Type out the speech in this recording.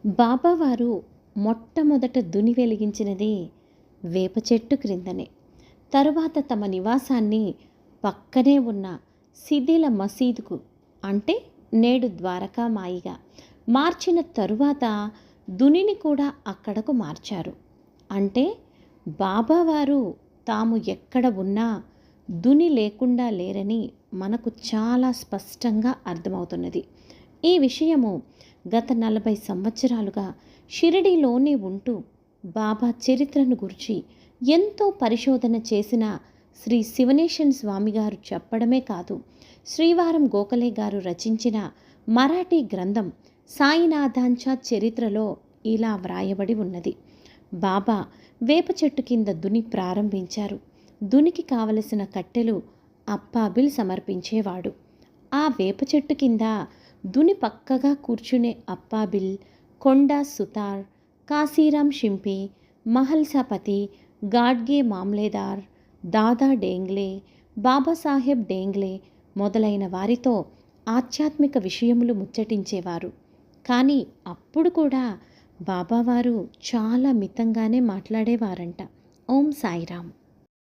బాబావారు మొట్టమొదట దుని వెలిగించినది వేప చెట్టు క్రిందనే. తరువాత తమ నివాసాన్ని పక్కనే ఉన్న శిథిల మసీదుకు, అంటే నేడు ద్వారకామాయిగా మార్చిన తరువాత దునిని కూడా అక్కడకు మార్చారు. అంటే బాబావారు తాము ఎక్కడ ఉన్నా దుని లేకుండా లేరని మనకు చాలా స్పష్టంగా అర్థమవుతున్నది. ఈ విషయము గత 40 సంవత్సరాలుగా షిరిడీలోనే ఉంటూ బాబా చరిత్రను గురించి ఎంతో పరిశోధన చేసిన శ్రీ శివనేశన్ స్వామి గారు చెప్పడమే కాదు, శ్రీవారం గోఖలే గారు రచించిన మరాఠీ గ్రంథం సాయినాథాంచ చరిత్రలో ఇలా వ్రాయబడి ఉన్నది. బాబా వేప చెట్టు కింద దుని ప్రారంభించారు. దునికి కావలసిన కట్టెలు అప్పాబిల్ సమర్పించేవాడు. ఆ వేప చెట్టు కింద దుని పక్కగా కూర్చునే అప్పాబిల్, కొండా సుతార్, కాశీరాం షింపి, మహల్సాపతి, గాడ్గే మామ్లేదార్, దాదా డేంగ్లే, బాబాసాహెబ్ డేంగ్లే మొదలైన వారితో ఆధ్యాత్మిక విషయములు ముచ్చటించేవారు. కానీ అప్పుడు కూడా బాబావారు చాలా మితంగానే మాట్లాడేవారంట. ఓం సాయిరామ్.